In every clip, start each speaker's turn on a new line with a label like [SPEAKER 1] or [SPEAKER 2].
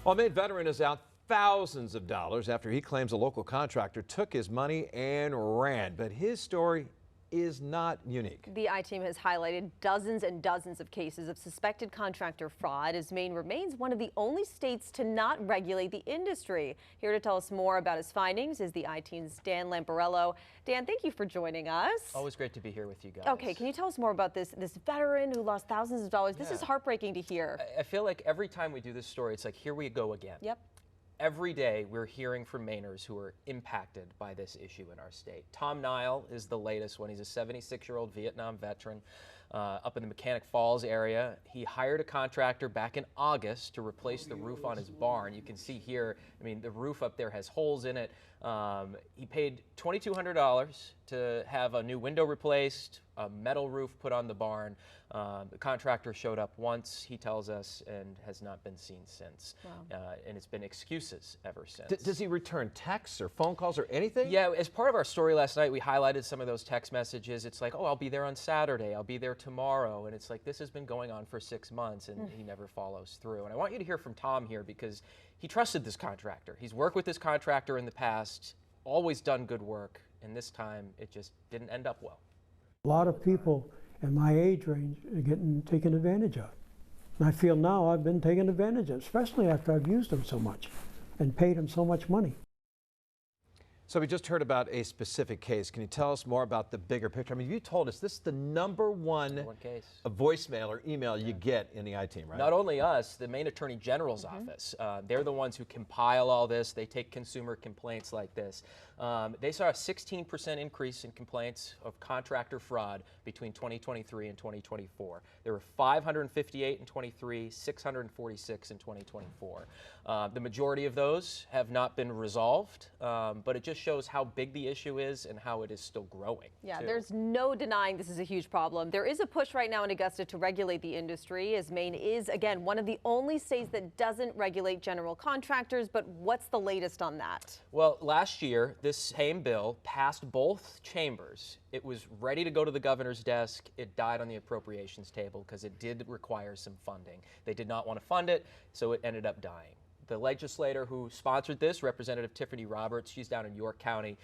[SPEAKER 1] Well, a Maine veteran is out thousands of dollars after he claims a local contractor took his money and ran. But his story is not unique.
[SPEAKER 2] The I-Team has highlighted dozens and dozens of cases of suspected contractor fraud as Maine remains one of the only states to not regulate the industry. Here to tell us more about his findings is the I-Team's Dan Lamparello. Dan, thank you for joining us.
[SPEAKER 3] Always great to be here with you guys.
[SPEAKER 2] Okay, can you tell us more about this veteran who lost thousands of dollars? This is heartbreaking to hear.
[SPEAKER 3] I feel like every time we do this story, it's like, here we go again.
[SPEAKER 2] Yep.
[SPEAKER 3] Every day we're hearing from Mainers who are impacted by this issue in our state. Tom Nile is the latest one. He's a 76-year-old Vietnam veteran up in the Mechanic Falls area. He hired a contractor back in August to replace the roof on his barn. You can see here, I mean, the roof up there has holes in it. He paid $2,200 to have a new window replaced, a metal roof put on the barn. The contractor showed up once, he tells us, and has not been seen since. Wow. And it's been excuses ever since.
[SPEAKER 1] Does he return texts or phone calls or anything?
[SPEAKER 3] Yeah, as part of our story last night, we highlighted some of those text messages. It's like, oh, I'll be there on Saturday, I'll be there tomorrow. And it's like, this has been going on for 6 months and he never follows through. And I want you to hear from Tom here because he trusted this contractor. He's worked with this contractor in the past, always done good work, and this time it just didn't end up well.
[SPEAKER 4] A lot of people in my age range are getting taken advantage of. And I feel now I've been taken advantage of, especially after I've used them so much and paid them so much money.
[SPEAKER 1] So we just heard about a specific case. Can you tell us more about the bigger picture? I mean, you told us this is the number one
[SPEAKER 3] case.
[SPEAKER 1] A voicemail or email you get in the I-Team, right?
[SPEAKER 3] Not only us, the Maine Attorney General's office. They're the ones who compile all this. They take consumer complaints like this. They saw a 16% increase in complaints of contractor fraud between 2023 and 2024. There were 558 in 23, 646 in 2024. The majority of those have not been resolved, but it just shows how big the issue is and how it is still growing.
[SPEAKER 2] Yeah, there's no denying this is a huge problem. There is a push right now in Augusta to regulate the industry, as Maine is, again, one of the only states that doesn't regulate general contractors. But what's the latest on that?
[SPEAKER 3] Well, last year, this same bill passed both chambers. It was ready to go to the governor's desk. It died on the appropriations table because it did require some funding. They did not want to fund it, so it ended up dying. The legislator who sponsored this, Representative Tiffany Roberts, she's down in York County.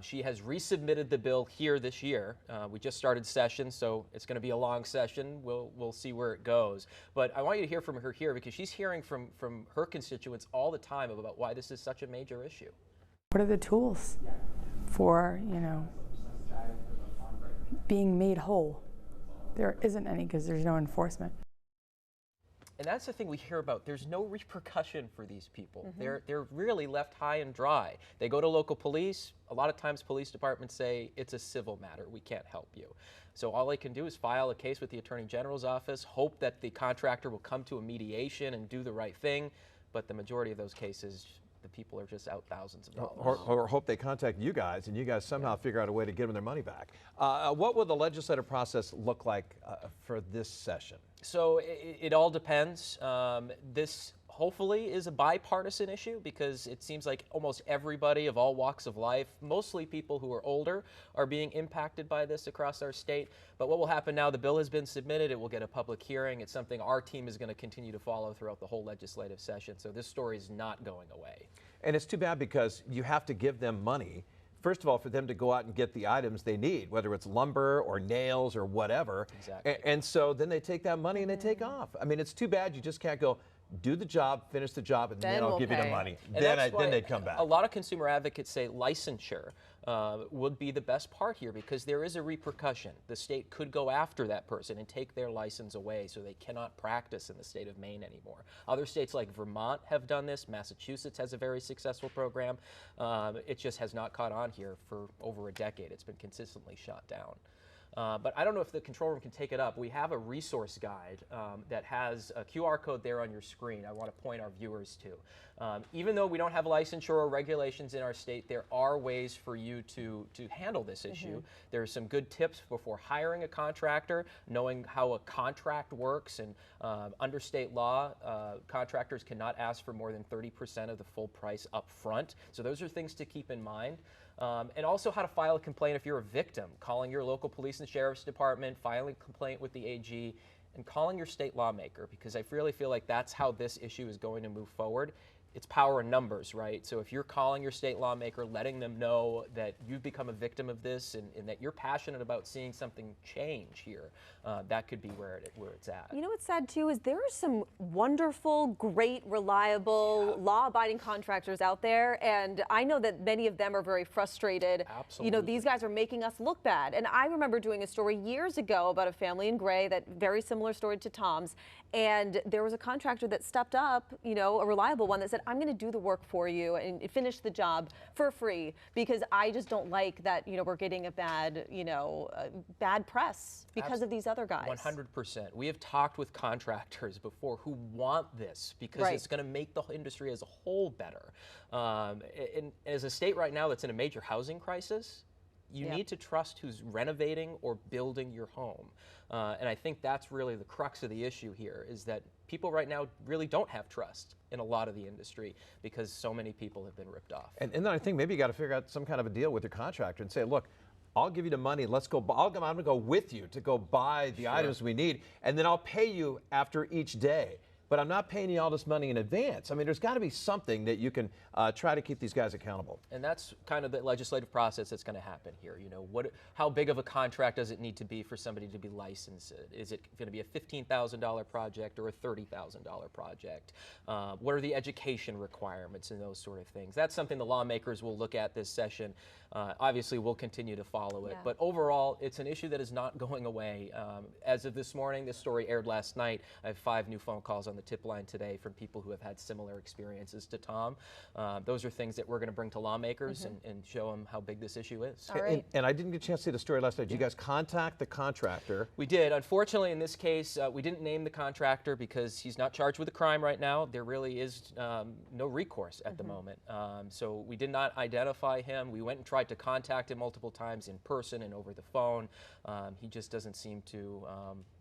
[SPEAKER 3] She has resubmitted the bill here this year. We just started session, so it's going to be a long session. We'll see where it goes. But I want you to hear from her here because she's hearing from her constituents all the time about why this is such a major issue.
[SPEAKER 5] What are the tools for, being made whole? There isn't any because there's no enforcement.
[SPEAKER 3] And that's the thing we hear about. There's no repercussion for these people. They're really left high and dry. They go to local police. A lot of times police departments say it's a civil matter. We can't help you. So all they can do is file a case with the Attorney General's office, hope that the contractor will come to a mediation and do the right thing. But the majority of those cases, the people are just out thousands of dollars.
[SPEAKER 1] Or hope they contact you guys and you guys somehow figure out a way to get them their money back. What will the legislative process look like for this session?
[SPEAKER 3] So it all depends. This hopefully is a bipartisan issue because it seems like almost everybody of all walks of life, mostly people who are older, are being impacted by this across our state. But what will happen now, the bill has been submitted, it will get a public hearing. It's something our team is going to continue to follow throughout the whole legislative session. So this story is not going away.
[SPEAKER 1] And it's too bad because you have to give them money. First of all, for them to go out and get the items they need, whether it's lumber or nails or whatever.
[SPEAKER 3] Exactly.
[SPEAKER 1] And so then they take that money and they take off. I mean, it's too bad you just can't go, do the job, finish the job, and then I'll give you the money. Then they'd come back.
[SPEAKER 3] A lot of consumer advocates say licensure would be the best part here because there is a repercussion. The state could go after that person and take their license away so they cannot practice in the state of Maine anymore. Other states like Vermont have done this. Massachusetts has a very successful program. It just has not caught on here for over a decade. It's been consistently shot down. But I don't know if the control room can take it up. We have a resource guide that has a QR code there on your screen I want to point our viewers to. Even though we don't have licensure or regulations in our state, there are ways for you to handle this issue. There are some good tips before hiring a contractor, knowing how a contract works, and under state law, contractors cannot ask for more than 30% of the full price up front. So those are things to keep in mind. And also how to file a complaint if you're a victim, calling your local police and sheriff's department, filing a complaint with the AG, and calling your state lawmaker, because I really feel like that's how this issue is going to move forward. It's power in numbers, right? So if you're calling your state lawmaker, letting them know that you've become a victim of this and that you're passionate about seeing something change here, that could be where it's at.
[SPEAKER 2] You know what's sad too is there are some wonderful, great, reliable, law-abiding contractors out there, and I know that many of them are very frustrated.
[SPEAKER 3] Absolutely.
[SPEAKER 2] You know, these guys are making us look bad. And I remember doing a story years ago about a family in Gray, that very similar story to Tom's, and there was a contractor that stepped up, you know, a reliable one that said, I'm going to do the work for you and finish the job for free because I just don't like that, you know, we're getting a bad, you know, bad press because of these other guys.
[SPEAKER 3] 100%. We have talked with contractors before who want this because
[SPEAKER 2] Right.
[SPEAKER 3] it's going to make the industry as a whole better. And as a state right now that's in a major housing crisis, you
[SPEAKER 2] Yep.
[SPEAKER 3] need to trust who's renovating or building your home. And I think that's really the crux of the issue here, is that people right now really don't have trust in a lot of the industry because so many people have been ripped off.
[SPEAKER 1] And then I think maybe you got to figure out some kind of a deal with your contractor and say, look, I'll give you the money. Let's go. I'm going to go with you to go buy the items we need, and then I'll pay you after each day. But I'm not paying you all this money in advance. I mean, there's got to be something that you can try to keep these guys accountable.
[SPEAKER 3] And that's kind of the legislative process that's going to happen here. You know, how big of a contract does it need to be for somebody to be licensed? Is it going to be a $15,000 project or a $30,000 project? What are the education requirements and those sort of things? That's something the lawmakers will look at this session. Obviously, we'll continue to follow it.
[SPEAKER 2] Yeah.
[SPEAKER 3] But overall, it's an issue that is not going away. As of this morning, this story aired last night. I have 5 new phone calls on the tip line today from people who have had similar experiences to Tom. Those are things that we're going to bring to lawmakers and show them how big this issue is.
[SPEAKER 2] All right.
[SPEAKER 1] And I didn't get a chance to see the story last night. Did you guys contact the contractor?
[SPEAKER 3] We did. Unfortunately, in this case, we didn't name the contractor because he's not charged with a crime right now. There really is no recourse at the moment. So we did not identify him. We went and tried to contact him multiple times in person and over the phone. He just doesn't seem to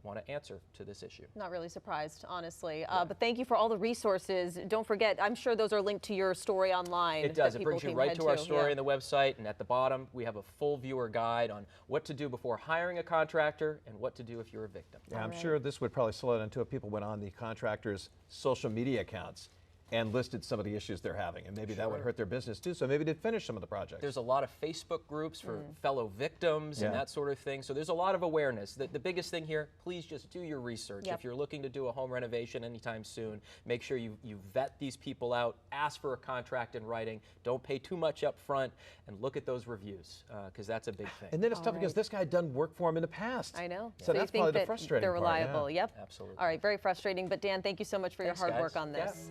[SPEAKER 3] want to answer to this issue.
[SPEAKER 2] Not really surprised, honestly. But thank you for all the resources. Don't forget, I'm sure those are linked to your story online.
[SPEAKER 3] It does.
[SPEAKER 2] that
[SPEAKER 3] It brings you
[SPEAKER 2] people
[SPEAKER 3] right
[SPEAKER 2] can
[SPEAKER 3] to
[SPEAKER 2] head
[SPEAKER 3] our story
[SPEAKER 2] Yeah.
[SPEAKER 3] on the website, and at the bottom we have a full viewer guide on what to do before hiring a contractor and what to do if you're a victim.
[SPEAKER 1] Yeah, I'm sure this would probably slow it down too if people went on the contractor's social media accounts and listed some of the issues they're having, and maybe that would hurt their business too, so maybe they'd finish some of the projects.
[SPEAKER 3] There's a lot of Facebook groups for fellow victims and that sort of thing, so there's a lot of awareness. The biggest thing here, please just do your research.
[SPEAKER 2] Yep.
[SPEAKER 3] If you're looking to do a home renovation anytime soon, make sure you vet these people out, ask for a contract in writing, don't pay too much up front, and look at those reviews, because that's a big thing.
[SPEAKER 1] And then it's tough because this guy had done work for him in the past.
[SPEAKER 2] I know.
[SPEAKER 1] So
[SPEAKER 2] They
[SPEAKER 1] that's
[SPEAKER 2] think
[SPEAKER 1] probably the
[SPEAKER 2] that
[SPEAKER 1] frustrating
[SPEAKER 2] they're
[SPEAKER 1] part, yeah.
[SPEAKER 2] reliable. Yep.
[SPEAKER 3] Absolutely.
[SPEAKER 2] All right, very frustrating. But Dan, thank you so much for
[SPEAKER 3] Thanks,
[SPEAKER 2] your hard
[SPEAKER 3] guys.
[SPEAKER 2] work on
[SPEAKER 3] Yeah.
[SPEAKER 2] this.